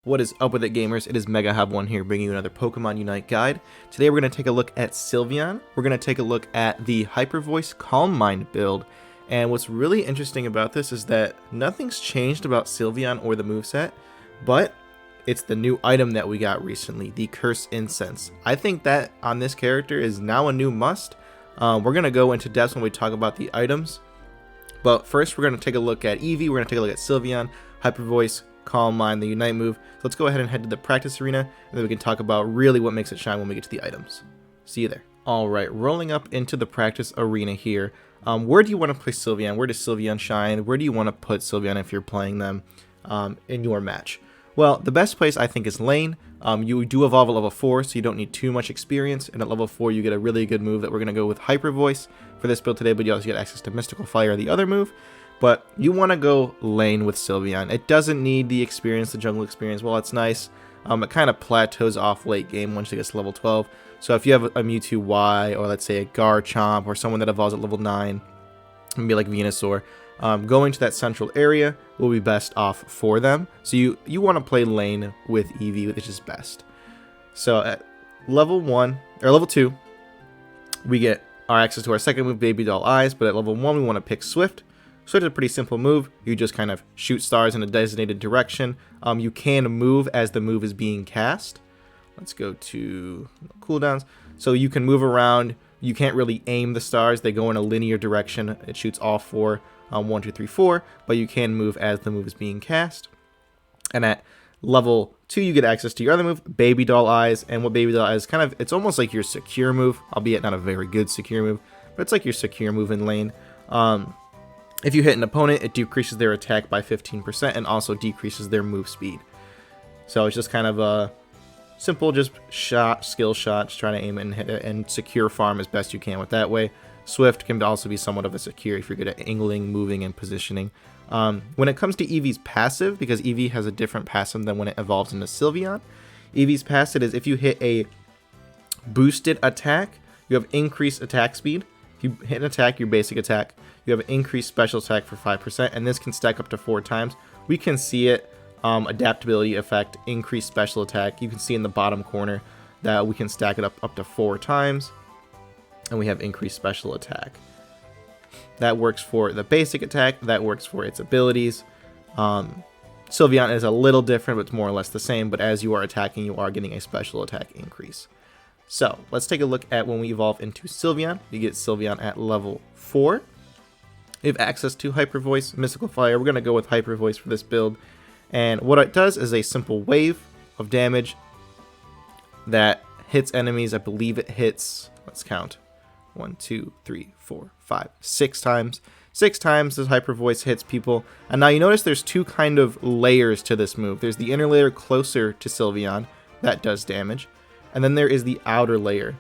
What is up with it, gamers? It is MegaHub1 here, bringing you another Pokemon Unite guide. Today we're going to take a look at Sylveon. We're going to take a look at the Hyper Voice Calm Mind build. And what's really interesting about this is that nothing's changed about Sylveon or the moveset, but it's the new item that we got recently, the Curse Incense. I think that on this character is now a new must. We're going to go into depth when we talk about the items. But first we're going to take a look at Eevee, we're going to take a look at Sylveon, Hyper Voice, Calm Mind, the Unite move. So let's go ahead and head to the practice arena, and then we can talk about really what makes it shine when we get to the items. See you there. Alright, rolling up into the practice arena here. Where do you want to play Sylveon? Where does Sylveon shine? Where do you want to put Sylveon if you're playing them in your match? Well, the best place I think is lane. You do evolve at level 4, so you don't need too much experience, and at level 4 you get a really good move that we're going to go with Hyper Voice for this build today, but you also get access to Mystical Fire, the other move. But you want to go lane with Sylveon. It doesn't need the experience, the jungle experience. Well, it's nice. It kind of plateaus off late game once it gets to level 12. So if you have a Mewtwo Y, or let's say a Garchomp, or someone that evolves at level 9, maybe like Venusaur, going to that central area will be best off for them. So you want to play lane with Eevee, which is best. So at level 1, or level 2, we get our access to our second move, Baby Doll Eyes, but at level 1 we want to pick Swift. Swift is a pretty simple move. You just kind of shoot stars in a designated direction. You can move as the move is being cast. Let's go to cooldowns. So you can move around. You can't really aim the stars. They go in a linear direction. It shoots all four, 1, 2, 3, 4, but you can move as the move is being cast. And at level 2, you get access to your other move, Baby Doll Eyes. And what Baby Doll Eyes is it's almost like your secure move, albeit not a very good secure move, but it's like your secure move in lane. If you hit an opponent, it decreases their attack by 15% and also decreases their move speed. So it's just kind of a simple just skill shot, just trying to aim it and hit it and secure farm as best you can with that way. Swift can also be somewhat of a secure if you're good at angling, moving, and positioning. When it comes to Eevee's passive, because Eevee has a different passive than when it evolves into Sylveon, Eevee's passive is if you hit a boosted attack, you have increased attack speed. If you hit an attack, your basic attack, you have an increased special attack for 5%, and this can stack up to 4 times. We can see it, adaptability effect, increased special attack. You can see in the bottom corner that we can stack it up to 4 times, and we have increased special attack. That works for the basic attack, that works for its abilities. Sylveon is a little different, but it's more or less the same, but as you are attacking, you are getting a special attack increase. So, let's take a look at when we evolve into Sylveon. You get Sylveon at level 4. We have access to Hyper Voice, Mystical Fire. We're going to go with Hyper Voice for this build. And what it does is a simple wave of damage that hits enemies. I believe it hits, let's count, 1, 2, 3, 4, 5, 6 times. 6 times this Hyper Voice hits people. And now you notice there's 2 kind of layers to this move. There's the inner layer closer to Sylveon. That does damage. And then there is the outer layer.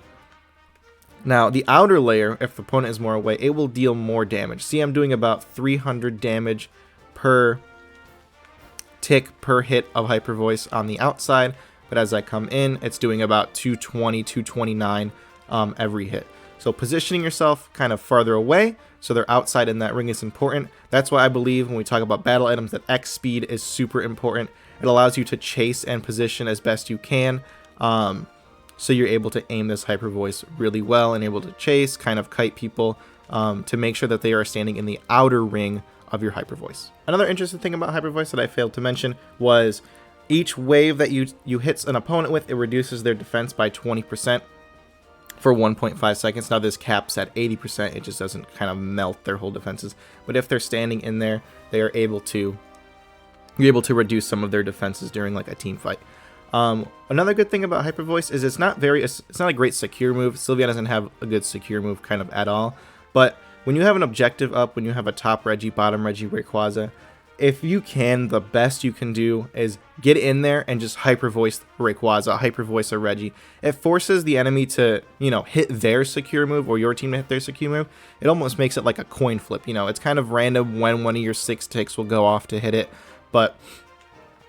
Now, the outer layer, if the opponent is more away, it will deal more damage. See, I'm doing about 300 damage per tick per hit of Hyper Voice on the outside, but as I come in, it's doing about 220, 229 every hit. So positioning yourself kind of farther away, so they're outside in that ring is important. That's why I believe when we talk about battle items that X speed is super important. It allows you to chase and position as best you can. So you're able to aim this Hyper Voice really well and able to chase, kind of kite people to make sure that they are standing in the outer ring of your Hyper Voice. Another interesting thing about Hyper Voice that I failed to mention was each wave that you hit an opponent with, it reduces their defense by 20% for 1.5 seconds. Now this caps at 80%, it just doesn't kind of melt their whole defenses. But if they're standing in there, they are able to, you're able to reduce some of their defenses during like a team fight. Another good thing about Hyper Voice is it's not a great secure move. Sylveon doesn't have a good secure move kind of at all. But when you have an objective up, when you have a top Reggie, bottom Reggie, Rayquaza, if you can, the best you can do is get in there and just Hyper Voice Rayquaza, Hyper Voice a Reggie. It forces the enemy to, hit their secure move or your team to hit their secure move. It almost makes it like a coin flip. It's kind of random when one of your 6 ticks will go off to hit it, but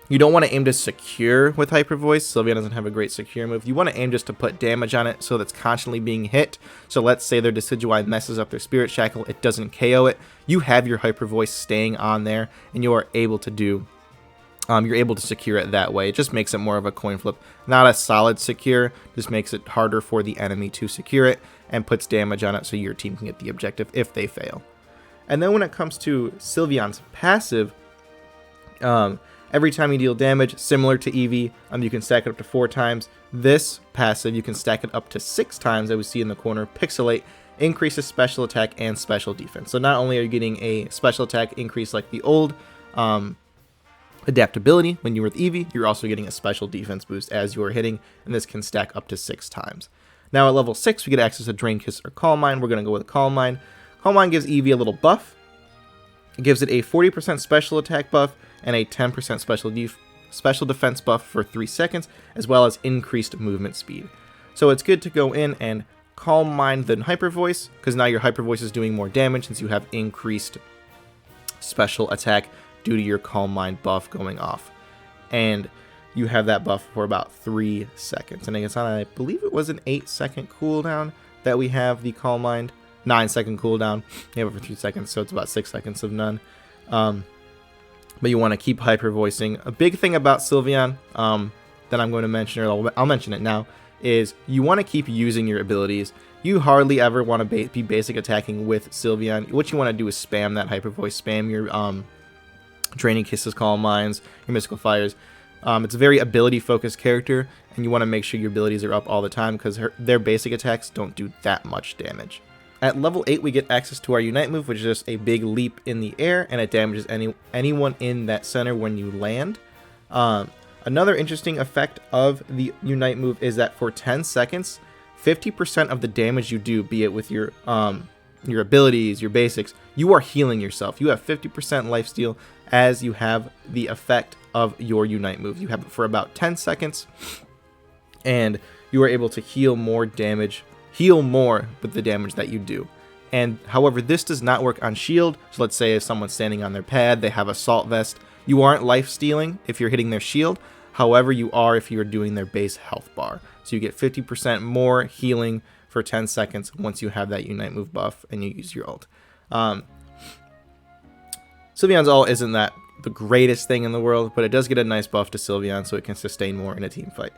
you don't want to aim to secure with Hyper Voice. Sylveon doesn't have a great secure move. You want to aim just to put damage on it so that's constantly being hit. So let's say their Decidueye messes up their Spirit Shackle. It doesn't KO it. You have your Hyper Voice staying on there, and you are able to do you're able to secure it that way. It just makes it more of a coin flip. Not a solid secure, just makes it harder for the enemy to secure it and puts damage on it so your team can get the objective if they fail. And then when it comes to Sylveon's passive, every time you deal damage, similar to Eevee, you can stack it up to 4 times. This passive, you can stack it up to 6 times, as we see in the corner. Pixelate increases special attack and special defense. So not only are you getting a special attack increase like the old adaptability when you were with Eevee, you're also getting a special defense boost as you are hitting, and this can stack up to 6 times. Now at level 6, we get access to Drain Kiss or Calm Mind. We're going to go with Calm Mind. Calm Mind gives Eevee a little buff. It gives it a 40% special attack buff and a 10% special defense buff for 3 seconds, as well as increased movement speed. So it's good to go in and Calm Mind then Hyper Voice, because now your Hyper Voice is doing more damage since you have increased special attack due to your Calm Mind buff going off. And you have that buff for about 3 seconds. And it's on, I believe it was an 8-second cooldown that we have the Calm Mind. 9-second cooldown. You have it for 3 seconds, so it's about 6 seconds of none. But you want to keep hyper voicing. A big thing about Sylveon that I'm going to mention, or I'll mention it now, is you want to keep using your abilities. You hardly ever want to be basic attacking with Sylveon. What you want to do is spam that hyper voice, spam your Draining Kisses, Calm Minds, your Mystical Fires. It's a very ability focused character, and you want to make sure your abilities are up all the time because their basic attacks don't do that much damage. At level 8, we get access to our Unite move, which is just a big leap in the air, and it damages anyone in that center when you land. Another interesting effect of the Unite move is that for 10 seconds, 50% of the damage you do, be it with your abilities, your basics, you are healing yourself. You have 50% lifesteal as you have the effect of your Unite move. You have it for about 10 seconds, and you are able to heal more damage. Heal more with the damage that you do. And however, this does not work on shield. So let's say if someone's standing on their pad, they have assault vest, you aren't life stealing if you're hitting their shield. However, you are if you're doing their base health bar. So you get 50% more healing for 10 seconds once you have that Unite move buff and you use your ult. Sylveon's ult isn't that the greatest thing in the world, but it does get a nice buff to Sylveon so it can sustain more in a team fight.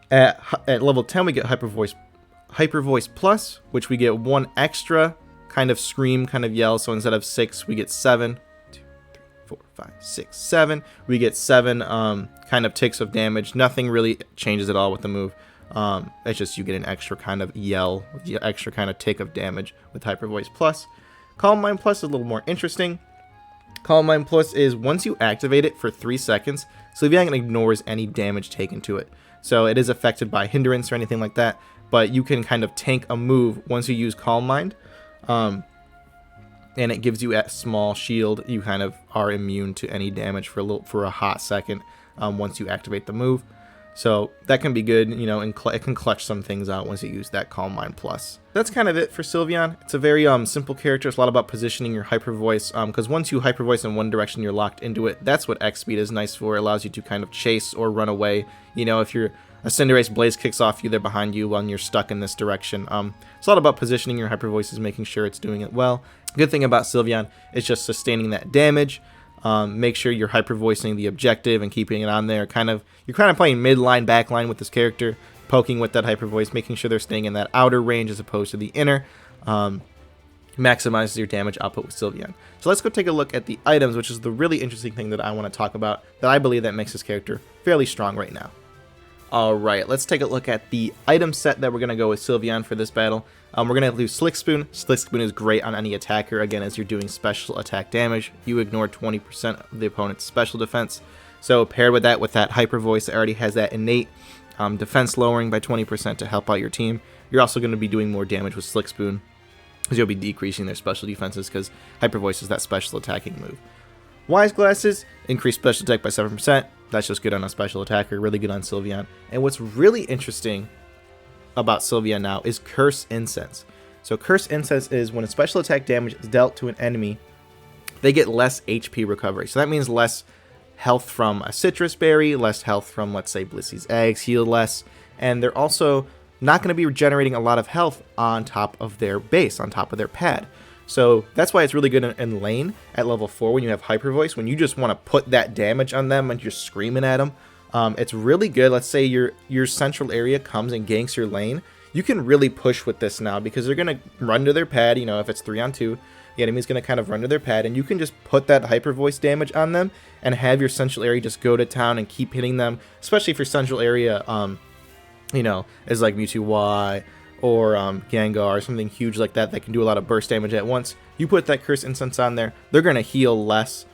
At level 10, we get Hyper Voice Plus, which we get 1 extra kind of scream, kind of yell. So instead of 6, we get 7. 2, 3, 4, 5, 6, 7. We get 7 kind of ticks of damage. Nothing really changes at all with the move. It's just you get an extra kind of yell, extra kind of tick of damage with Hyper Voice Plus. Calm Mind Plus is a little more interesting. Calm Mind Plus is once you activate it for 3 seconds, Sylveon ignores any damage taken to it. So it is affected by hindrance or anything like that. But you can kind of tank a move once you use Calm Mind, and it gives you a small shield. You kind of are immune to any damage for a hot second once you activate the move. So that can be good, you know, and it can clutch some things out once you use that Calm Mind Plus. That's kind of it for Sylveon. It's a very simple character. It's a lot about positioning your Hyper Voice, because once you Hyper Voice in one direction, you're locked into it. That's what X Speed is nice for. It allows you to kind of chase or run away. You know, if you're a Cinderace Blaze kicks off you, they're behind you when you're stuck in this direction. It's a lot about positioning your Hyper Voices, making sure it's doing it well. Good thing about Sylveon is just sustaining that damage. Make sure you're Hyper Voicing the objective and keeping it on there. You're kind of playing midline, backline with this character, poking with that Hyper Voice, making sure they're staying in that outer range as opposed to the inner. Maximizes your damage output with Sylveon. So let's go take a look at the items, which is the really interesting thing that I want to talk about, that I believe that makes this character fairly strong right now. Alright, let's take a look at the item set that we're going to go with Sylveon for this battle. We're going to do Slick Spoon. Slick Spoon is great on any attacker. Again, as you're doing special attack damage, you ignore 20% of the opponent's special defense. So paired with that Hyper Voice that already has that innate defense lowering by 20% to help out your team, you're also going to be doing more damage with Slick Spoon, because you'll be decreasing their special defenses because Hyper Voice is that special attacking move. Wise Glasses, increase special attack by 7%. That's just good on a special attacker, really good on Sylveon. And what's really interesting about Sylveon now is Curse Incense. So Curse Incense is when a special attack damage is dealt to an enemy, they get less HP recovery. So that means less health from a citrus berry, less health from, let's say, Blissey's eggs, heal less. And they're also not going to be regenerating a lot of health on top of their base, on top of their pad. So that's why it's really good in lane at level 4 when you have Hyper Voice, when you just want to put that damage on them and you're screaming at them. It's really good. Let's say your central area comes and ganks your lane. You can really push with this now because they're going to run to their pad. You know, if it's 3-on-2, the enemy's going to kind of run to their pad, and you can just put that Hyper Voice damage on them and have your central area just go to town and keep hitting them, especially if your central area, you know, is like Mewtwo Y or Gengar or something huge like that that can do a lot of burst damage at once. You put that Curse Incense on there, they're going to heal less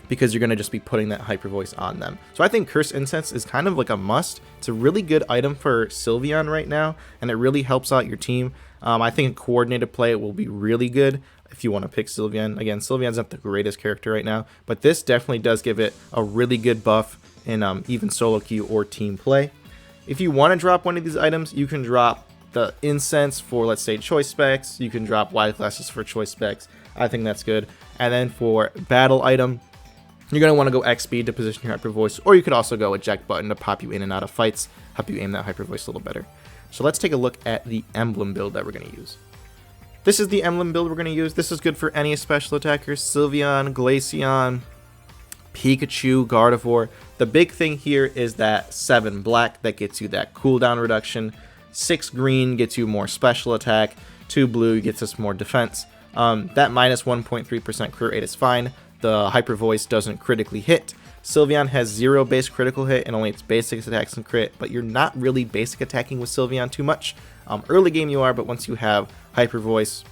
because you're going to just be putting that Hyper Voice on them. So I think Curse Incense is kind of like a must. It's a really good item for Sylveon right now, and it really helps out your team. I think a coordinated play it will be really good if you want to pick Sylveon. Again, Sylveon's not the greatest character right now, but this definitely does give it a really good buff in even solo queue or team play. If you want to drop one of these items, you can drop the Incense for, let's say, choice specs. You can drop Y classes for choice specs. I think that's good. And then for battle item, you're going to want to go X speed to position your Hyper Voice, or you could also go eject button to pop you in and out of fights, help you aim that Hyper Voice a little better. So let's take a look at the emblem build that we're going to use. This is the emblem build we're going to use. This is good for any special attackers: Sylveon, Glaceon, Pikachu, Gardevoir. The big thing here is that 7 black that gets you that cooldown reduction, 6 green gets you more special attack, 2 blue gets us more defense. That minus 1.3% crit rate is fine. The Hyper Voice doesn't critically hit. Sylveon has 0 base critical hit and only its basic attacks and crit, but you're not really basic attacking with Sylveon too much. Early game you are, but once you have Hyper Voice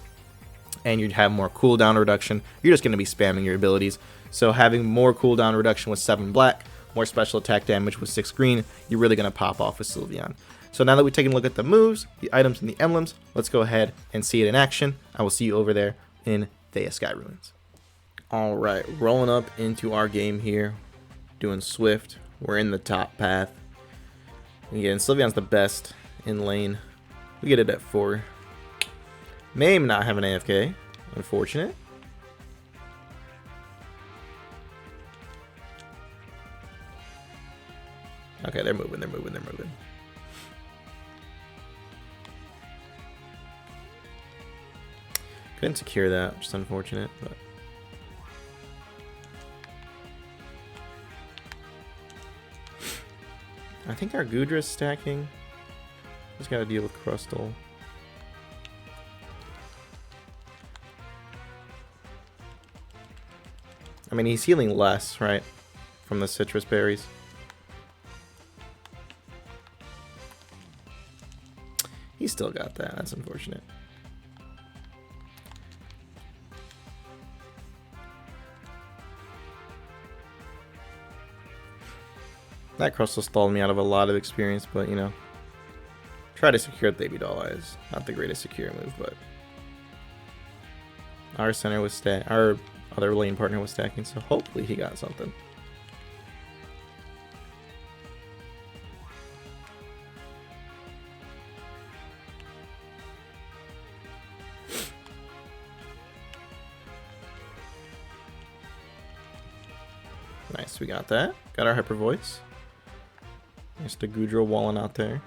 and you have more cooldown reduction, you're just going to be spamming your abilities. So having more cooldown reduction with 7 black, more special attack damage with 6 green, you're really going to pop off with Sylveon. So now that we've taken a look at the moves, the items, and the emblems, let's go ahead and see it in action. I will see you over there in Thea Sky Ruins. Alright, rolling up into our game here, doing Swift. We're in the top path. Again, Sylveon's the best in lane. We get it at 4. Mame not having AFK, unfortunate. Okay, they're moving. Couldn't secure that, which is unfortunate, but I think our Gudra's stacking. Just gotta deal with Crustle. I mean, he's healing less, right? From the citrus berries. He's still got that. That's unfortunate. That Crustle stalled me out of a lot of experience, but, you know. Try to secure Baby Doll Eyes. Not the greatest secure move, but our center was our other lane partner was stacking, so hopefully he got something. Nice, we got that. Got our Hyper Voice. There's the Gudra walling out there.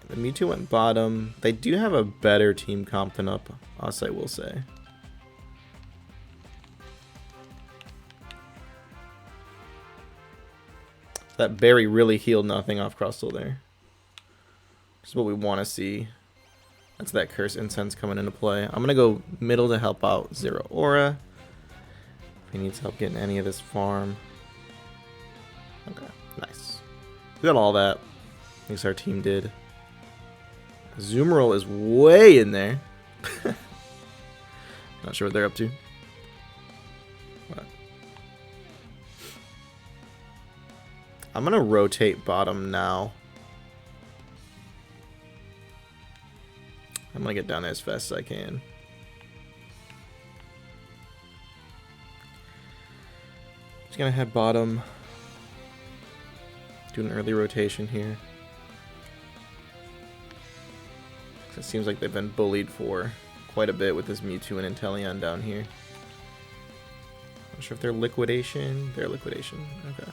The Mewtwo went bottom. They do have a better team comp than up, us, I will say. That berry really healed nothing off Crustle there. This is what we want to see. That's that Curse Incense coming into play. I'm going to go middle to help out Zero Aura. If he needs help getting any of this farm. Okay, nice. We got all that. At least our team did. Zoomerl is way in there. Not sure what they're up to. But I'm going to rotate bottom now. I'm going to get down there as fast as I can. Just going to head bottom. Do an early rotation here. It seems like they've been bullied for quite a bit with this Mewtwo and Inteleon down here. Not sure if they're liquidation. They're liquidation. Okay.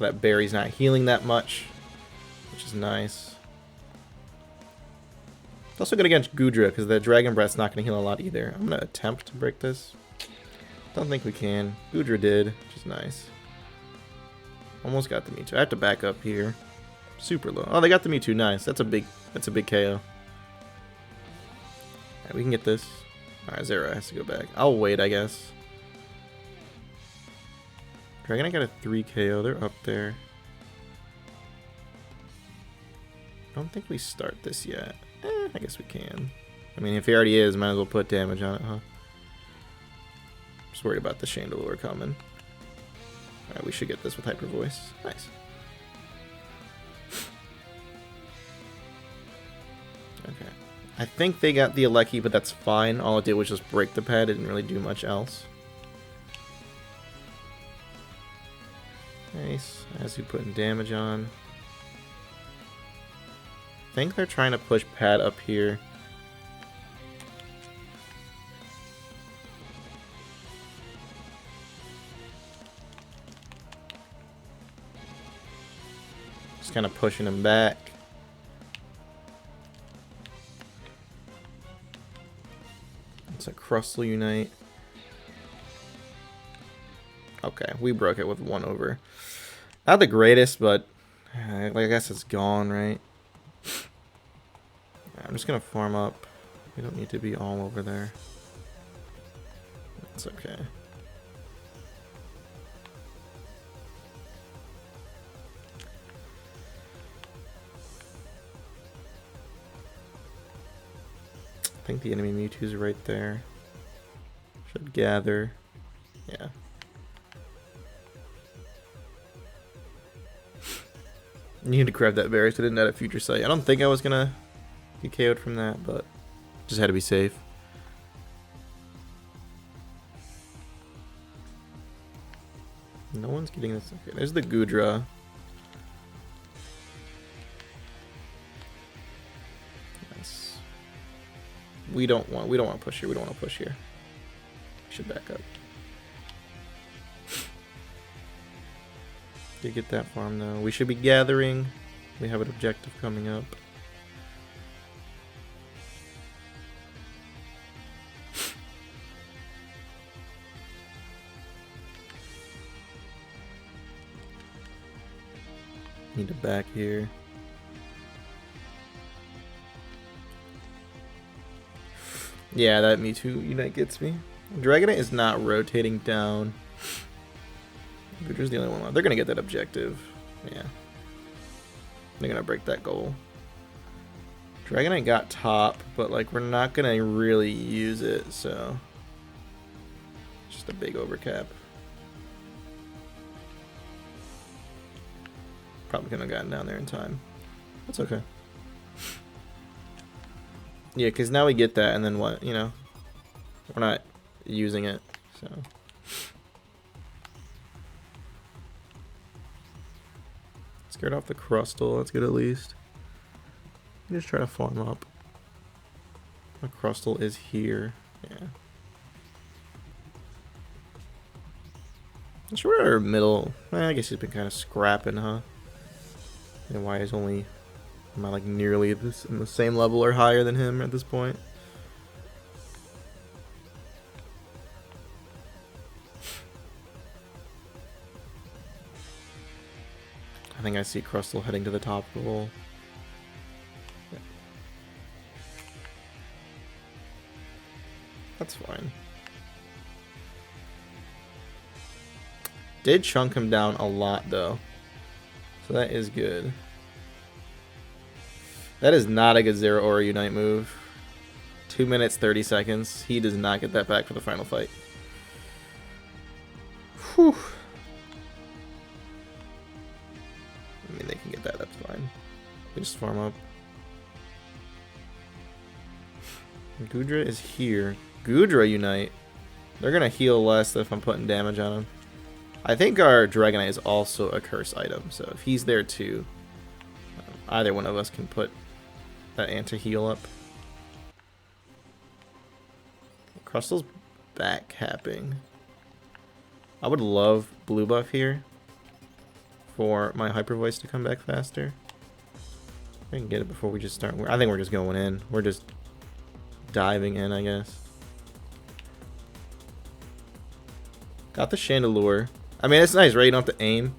So that berry's not healing that much, which is nice. It's also good against Goodra, because the Dragon Breath's not going to heal a lot either. I'm going to attempt to break this. Don't think we can. Goodra did, which is nice. Almost got the Mewtwo. I have to back up here. Super low. Oh, they got the Mewtwo. Nice. That's a big KO. Alright, we can get this. Alright, Zera has to go back. I'll wait, I guess. Dragonite got a 3 KO. They're up there. I don't think we start this yet. I guess we can. I mean, if he already is, might as well put damage on it, huh? Just worried about the Chandelure coming. Alright, we should get this with Hyper Voice. Nice. Okay. I think they got the Alecki, but that's fine. All it did was just break the pad. It didn't really do much else. Nice. As we putting damage on. I think they're trying to push pad up here. Just kind of pushing him back. It's a Crustle Unite. Okay, we broke it with 1 over. Not the greatest, but I guess it's gone, right? I'm just gonna farm up. We don't need to be all over there. That's okay. I think the enemy Mewtwo's right there. Should gather. Yeah. You need to grab that berry so I didn't add a future sight. I don't think I was gonna get KO'd from that, but just had to be safe. No one's getting this. Okay, there's the Goodra. Yes. We don't want to push here. We don't want to push here. We should back up. Did get that farm though. We should be gathering. We have an objective coming up. Need to back here. Yeah, that Mewtwo Unite gets me. Dragonite is not rotating down. Goodra's the only one left. They're gonna get that objective. Yeah. They're gonna break that goal. Dragonite got top, but like we're not gonna really use it, so just a big overcap. Probably couldn't have gotten down there in time. That's okay. Yeah, because now we get that, and then what? You know, we're not using it, so. Scared off the Crustle. That's good at least. Just try to farm up. The Crustle is here. Yeah. I'm sure our middle. I guess he's been kind of scrapping, huh? And why is only. Am I like nearly this in the same level or higher than him at this point? I think I see Crustle heading to the top goal. Yeah. That's fine. Did chunk him down a lot though. So that is good. That is not a good Zero Aura Unite move. 2 minutes, 30 seconds. He does not get that back for the final fight. Whew. I mean, they can get that. That's fine. We just farm up. Goodra is here. Goodra Unite. They're going to heal less if I'm putting damage on him. I think our Dragonite is also a curse item. So if he's there too, either one of us can put that anti-heal up. Crustle's back capping. I would love blue buff here. for my Hyper Voice to come back faster. I can get it before we just start. I think we're just going in. We're just diving in, I guess. Got the Chandelure. I mean, it's nice, right? You don't have to aim.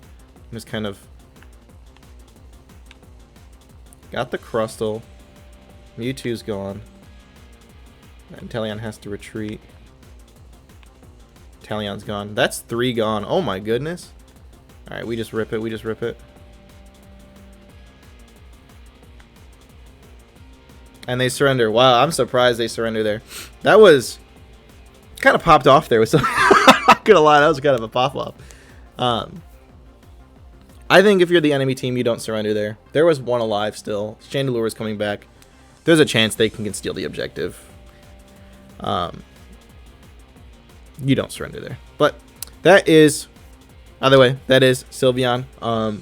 Just kind of. Got the Crustle. Mewtwo's gone. And Teleon has to retreat. Talion's gone. That's 3 gone. Oh my goodness. Alright, we just rip it. We just rip it. And they surrender. Wow, I'm surprised they surrender there. That was kind of popped off there. With I'm not gonna lie, that was kind of a pop-off. I think if you're the enemy team, you don't surrender there. There was 1 alive still. Chandelure is coming back. There's a chance they can steal the objective. You don't surrender there. But that is, either way, that is Sylveon.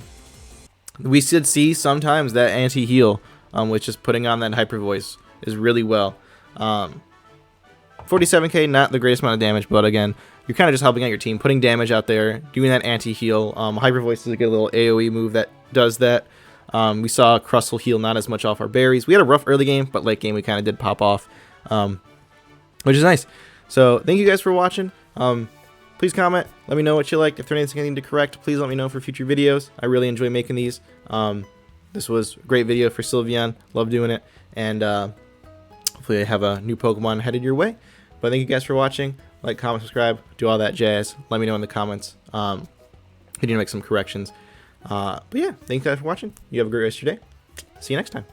We should see sometimes that anti-heal, which is putting on that Hyper Voice, is really well. 47k, not the greatest amount of damage, but again, you're kind of just helping out your team, putting damage out there, doing that anti-heal. Hyper Voice is a good little AoE move that does that. We saw Crustle heal not as much off our berries. We had a rough early game, but late game we kind of did pop off, which is nice. So thank you guys for watching. Please comment. Let me know what you like. If there's anything to correct, please let me know for future videos. I really enjoy making these. This was a great video for Sylveon. Love doing it. And hopefully I have a new Pokemon headed your way. But thank you guys for watching. Like, comment, subscribe, do all that jazz. Let me know in the comments. I need to make some corrections. But yeah, thank you guys for watching. You have a great rest of your day. See you next time.